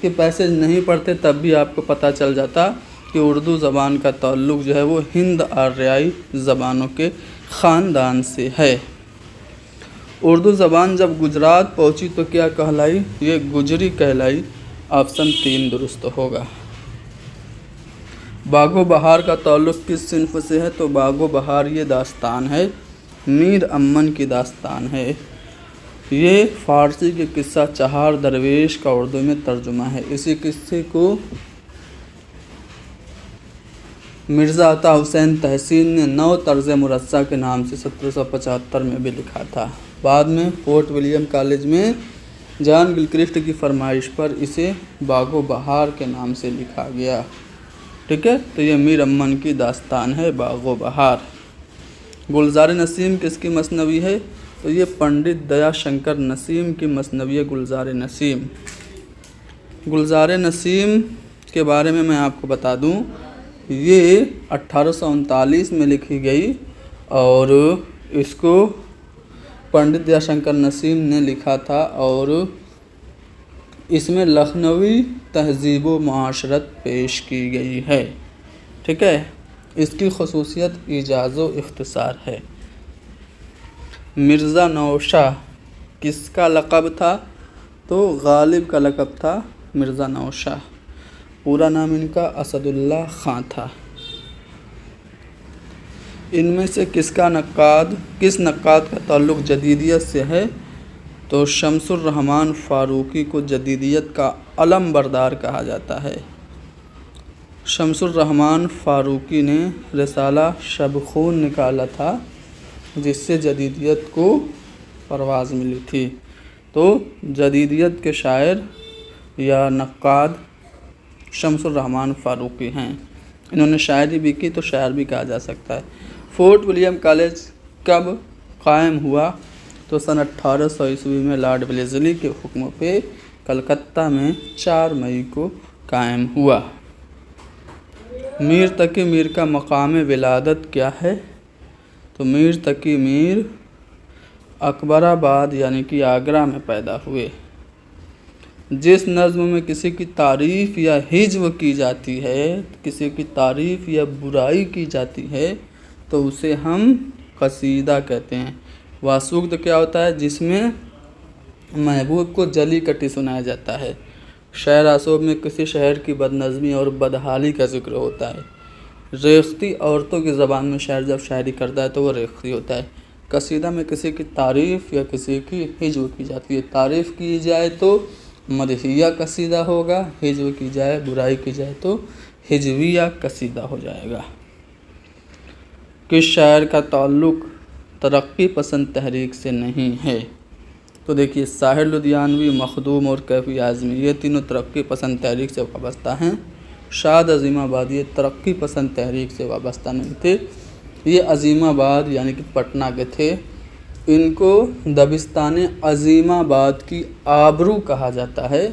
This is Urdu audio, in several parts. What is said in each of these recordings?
کہ پیسج نہیں پڑھتے تب بھی آپ کو پتہ چل جاتا کہ اردو زبان کا تعلق جو ہے وہ ہند آریائی زبانوں کے خاندان سے ہے۔ اردو زبان جب گجرات پہنچی تو کیا کہلائی؟ یہ گجری کہلائی۔ آپشن 3 درست ہوگا۔ باغ و بہار کا تعلق کس صنف سے ہے؟ تو باغ و بہار یہ داستان ہے، میر امن کی داستان ہے۔ یہ فارسی کے قصہ چہار درویش کا اردو میں ترجمہ ہے۔ اسی قصے کو مرزا عطا حسین تحسین نے 9 طرز مرصع کے نام سے 1775 میں بھی لکھا تھا۔ بعد میں فورٹ ولیم کالج میں جان گلکرسٹ کی فرمائش پر اسے باغ و بہار کے نام سے لکھا گیا۔ ٹھیک ہے، تو یہ میر امن کی داستان ہے باغ و بہار۔ گلزار نسیم کس کی مثنوی ہے؟ تو یہ پنڈت دیا شنکر نسیم کی مثنوی ہے گلزار نسیم۔ گلزار نسیم کے بارے میں آپ کو بتا دوں، یہ 1839 میں لکھی گئی اور اس کو پنڈت دیا شنکر نسیم نے لکھا تھا، اور اس میں لکھنوی تہذیب و معاشرت پیش کی گئی ہے۔ ٹھیک ہے، اس کی خصوصیت ایجاز و اختصار ہے۔ مرزا نوشاہ کس کا لقب تھا؟ تو غالب کا لقب تھا مرزا نوشاہ۔ پورا نام ان کا اسد اللہ خان تھا۔ ان میں سے کس نقاد کا تعلق جدیدیت سے ہے؟ تو شمس الرحمن فاروقی کو جدیدیت کا علم بردار کہا جاتا ہے۔ شمس الرحمن فاروقی نے رسالہ شب خون نکالا تھا، جس سے جدیدیت کو پرواز ملی تھی۔ تو جدیدیت کے شاعر یا نقاد شمس الرحمن فاروقی ہیں۔ انہوں نے شاعری بھی کی تو شاعر بھی کہا جا سکتا ہے۔ فورٹ ولیم کالج کب قائم ہوا؟ تو سن 1800 عیسوی میں لارڈ ویلزلی کے حکم پہ کلکتہ میں 4 مئی کو قائم ہوا۔ میر تقی میر کا مقام ولادت کیا ہے؟ تو میر تقی میر اکبر آباد یعنی کہ آگرہ میں پیدا ہوئے۔ جس نظم میں کسی کی تعریف یا ہجو کی جاتی ہے، کسی کی تعریف یا برائی کی جاتی ہے، تو اسے ہم قصیدہ کہتے ہیں۔ واسوکت کیا ہوتا ہے؟ جس میں محبوب کو جلی کٹی سنایا جاتا ہے۔ شعر آسوب میں کسی شہر کی بدنظمی اور بدحالی کا ذکر ہوتا ہے۔ ریختی عورتوں کی زبان میں شاعر جب شاعری کرتا ہے تو وہ ریختی ہوتا ہے۔ قصیدہ میں کسی کی تعریف یا کسی کی ہجو کی جاتی ہے۔ تعریف کی جائے تو مدحیہ قصیدہ ہوگا، ہجو کی جائے، برائی کی جائے تو ہجویہ قصیدہ ہو جائے گا۔ کس شاعر کا تعلق ترقی پسند تحریک سے نہیں ہے؟ تو دیکھیے ساحر لدھیانوی، مخدوم اور کیفی اعظمی یہ تینوں ترقی پسند تحریک سے وابستہ ہیں۔ شاد عظیم آباد یہ ترقی پسند تحریک سے وابستہ نہیں تھے، یہ عظیم آباد یعنی کہ پٹنہ کے تھے۔ ان کو دبستان عظیم آباد کی آبرو کہا جاتا ہے۔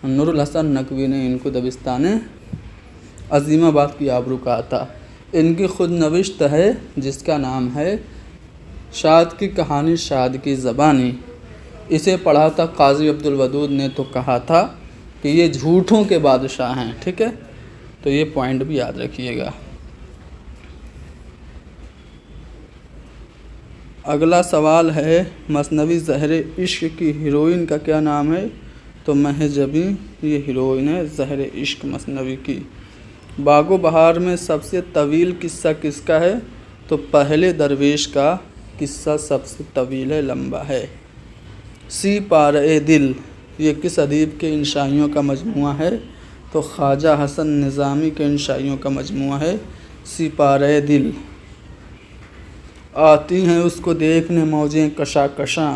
نور الحسن نقوی نے ان کو دبستان عظیم آباد کی آبرو کہا تھا۔ ان کی خود نوشت ہے جس کا نام ہے شاد کی کہانی شاد کی زبانی۔ اسے پڑھا تھا قاضی عبدالودود نے تو کہا تھا کہ یہ جھوٹوں کے بادشاہ ہیں۔ ٹھیک ہے، تو یہ پوائنٹ بھی یاد رکھیے گا۔ اگلا سوال ہے مثنوی زہر عشق کی ہیروئن کا کیا نام ہے؟ تو مہجبی یہ ہیروئن ہے زہر عشق مثنوی کی۔ باغ و بہار میں سب سے طویل قصہ کس کا ہے؟ تو پہلے درویش کا قصہ سب سے طویل ہے، لمبا ہے۔ سی پارے دل یہ کس ادیب کے انشائیوں کا مجموعہ ہے؟ تو خواجہ حسن نظامی کے انشائیوں کا مجموعہ ہے سی پارے دل۔ آتی ہیں اس کو دیکھنے موجیں کشاکشاں،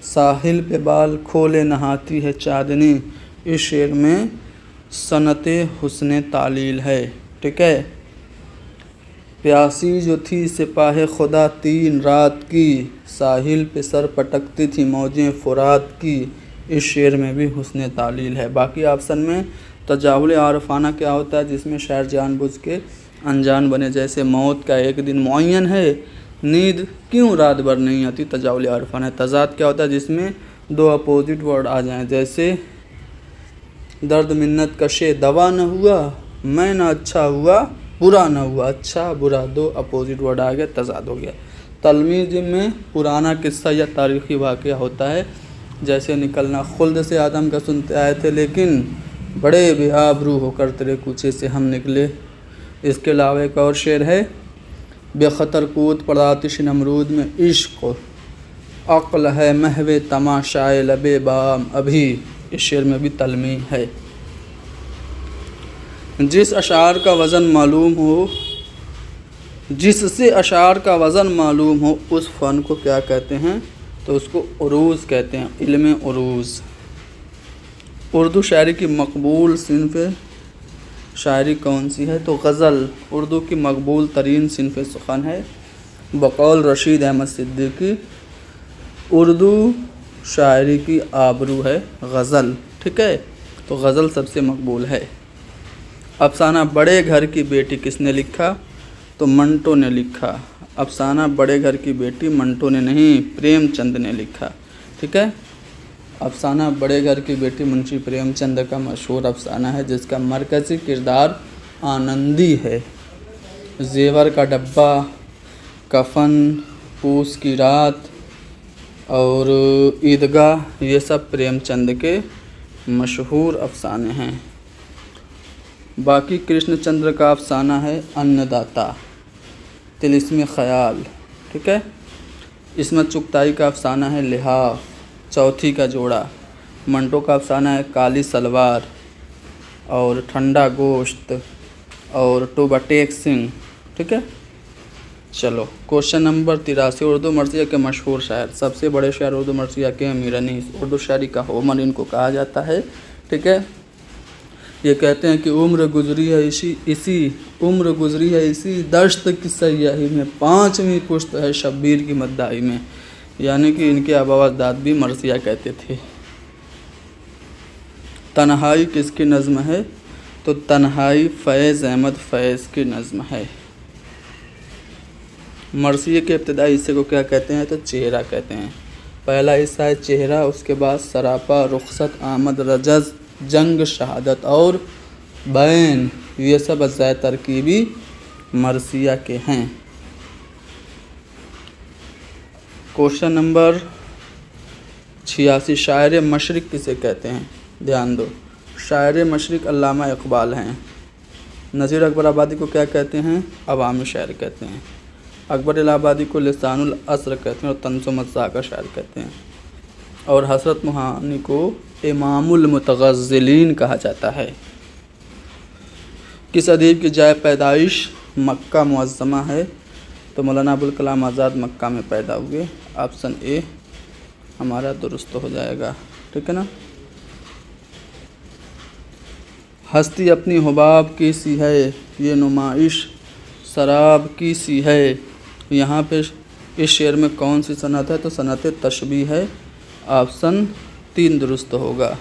ساحل پہ بال کھولے نہاتی ہے چاندنی۔ اس شعر میں صنعت حسن تعلیل ہے۔ ٹھیک ہے، پیاسی جو تھی سپاہ خدا 3 رات کی، ساحل پہ سر پٹکتی تھی موجیں فرات کی۔ اس شعر میں بھی حسن تعلیل ہے۔ باقی آپشن میں تجاول عارفانہ کیا ہوتا ہے؟ جس میں شاعر جان بوجھ کے انجان بنے، جیسے موت کا ایک دن معین ہے، نیند کیوں رات بھر نہیں آتی، تجاول عارفانہ۔ تضاد کیا ہوتا ہے؟ جس میں 2 اپوزٹ ورڈ آ جائیں، جیسے درد منت کشے دوا نہ ہوا، میں نہ اچھا ہوا برا نہ ہوا، اچھا برا دو اپوزٹ ورڈ آ گیا، تضاد ہو گیا۔ تلمیذ میں پرانا قصہ یا تاریخی واقعہ ہوتا ہے، جیسے نکلنا خلد سے آدم کا سنتے آئے تھے لیکن بڑے بے آبرو ہو کر تیرے کوچے سے ہم نکلے۔ اس کے علاوہ ایک اور شعر ہے، بے خطر کود پڑا آتش نمرود میں عشق عقل ہے محو تماشائے لبے بام ابھی، اس شعر میں بھی تلمیح ہے۔ جس اشعار کا وزن معلوم ہو، جس سے اشعار کا وزن معلوم ہو اس فن کو کیا کہتے ہیں؟ تو اس کو عروض کہتے ہیں، علم عروض۔ اردو شاعری کی مقبول صنف شاعری کون سی ہے؟ تو غزل اردو کی مقبول ترین صنف سخن ہے، بقول رشید احمد صدیقی۔ اردو شاعری کی آبرو ہے غزل، ٹھیک ہے، تو غزل سب سے مقبول ہے۔ افسانہ بڑے گھر کی بیٹی کس نے لکھا؟ تو منٹو نے لکھا۔ افسانہ بڑے گھر کی بیٹی منٹو نے نہیں، پریم چند نے لکھا، ٹھیک ہے۔ افسانہ بڑے گھر کی بیٹی منشی پریم چند کا مشہور افسانہ ہے، جس کا مرکزی کردار آنندی ہے۔ زیور کا ڈبہ، کفن، پوس کی رات اور عیدگاہ، یہ سب پریم چند کے مشہور افسانے ہیں۔ باقی کرشن چندر کا افسانہ ہے ان داتا، طلسم خیال، ٹھیک ہے۔ عصمت چغتائی کا افسانہ ہے لحاف، چوتھی کا جوڑا۔ منٹو کا افسانہ ہے کالی سلوار اور ٹھنڈا گوشت اور ٹوبا ٹیک سنگھ، ٹھیک ہے۔ چلو کوشچن نمبر 83، اردو مرثیہ کے مشہور شاعر۔ سب سے بڑے شاعر اردو مرثیہ کے ہیں میر انیس، اردو شاعری کا ہومر ان کو کہا جاتا ہے، ٹھیک ہے۔ یہ کہتے ہیں کہ عمر گزری ہے اسی دشت کی سیاہی میں، 5ویں پشت ہے شبیر کی مداحی میں، یعنی کہ ان کے آبا و اجداد بھی مرثیہ کہتے تھے۔ تنہائی کس کی نظم ہے؟ تو تنہائی فیض احمد فیض کی نظم ہے۔ مرثیے کے ابتدائی حصے کو کیا کہتے ہیں؟ تو چہرہ کہتے ہیں۔ پہلا حصہ ہے چہرہ، اس کے بعد سراپا، رخصت، آمد، رجز، جنگ، شہادت اور بین، یہ سب اجزائے ترکیبی مرثیہ کے ہیں۔ کوشچن نمبر 86، شاعر مشرق کسے کہتے ہیں؟ دھیان دو، شاعر مشرق علامہ اقبال ہیں۔ نذیر اکبر آبادی کو کیا کہتے ہیں؟ عوامی شاعر کہتے ہیں۔ اکبر الہ آبادی کو لسان العصر کہتے ہیں اور طنز و مزاح کا شاعر کہتے ہیں۔ اور حسرت موہانی کو امام المتغزلین کہا جاتا ہے۔ کس ادیب کی جائے پیدائش مکہ معظمہ ہے؟ تو مولانا ابوالکلام آزاد مکہ میں پیدا ہوئے، آپشن اے ہمارا درست ہو جائے گا، ٹھیک ہے نا۔ ہستی اپنی حباب کی سی ہے، یہ نمائش سراب کی سی ہے۔ یہاں پہ اس شعر میں کون سی صنعت ہے؟ تو صنعت تشبیہ ہے، آپشن 3 درست ہوگا۔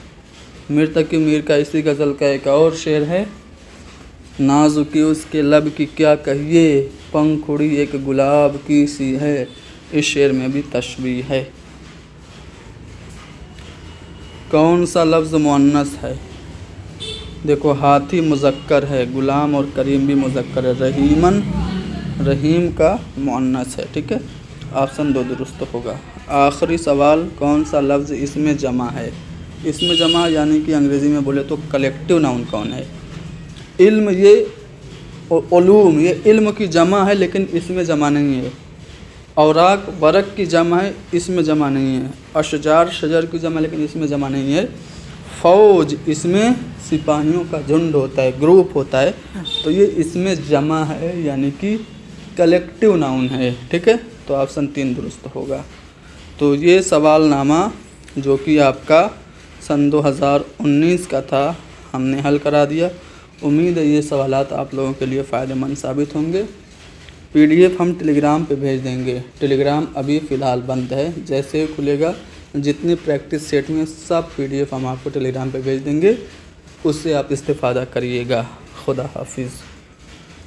میر تقی میر کا اسی غزل کا ایک اور شعر ہے، نازکی اس کے لب کی کیا کہیے، پنکھڑی ایک گلاب کی سی ہے، اس شعر میں بھی تشبیہ ہے۔ کون سا لفظ مؤنث ہے؟ دیکھو ہاتھی مذکر ہے، غلام اور کریم بھی مذکر ہے، رحیمن رحیم کا مؤنث ہے، ٹھیک ہے، آپشن 2 درست ہوگا۔ آخری سوال، کون سا لفظ اس میں جمع ہے؟ اس میں جمع یعنی کہ انگریزی میں بولے تو کلیکٹیو ناؤن کون ہے؟ علم، یہ علوم، یہ علم کی جمع ہے لیکن اس میں جمع نہیں ہے۔ اوراق ورق کی جمع ہے، اس میں جمع نہیں ہے۔ اشجار شجر کی جمع لیکن اس میں جمع نہیں ہے۔ فوج، اس میں سپاہیوں کا جھنڈ ہوتا ہے، گروپ ہوتا ہے، تو یہ اس میں جمع ہے یعنی کہ کلیکٹیو ناؤن ہے، ٹھیک ہے، تو آپشن 3 درست ہوگا۔ تو یہ سوال نامہ جو کہ آپ کا سن 2019 کا تھا، ہم نے حل کرا دیا۔ امید ہے یہ سوالات آپ لوگوں کے لیے فائدہ مند ثابت ہوں گے۔ PDF ہم ٹیلی گرام پہ بھیج دیں گے، ٹیلی گرام ابھی فی الحال بند ہے، جیسے کھلے گا جتنی پریکٹس سیٹ میں سب PDF ہم آپ کو ٹیلی گرام پہ بھیج دیں گے، اس سے آپ استفادہ کریے گا۔ خدا حافظ۔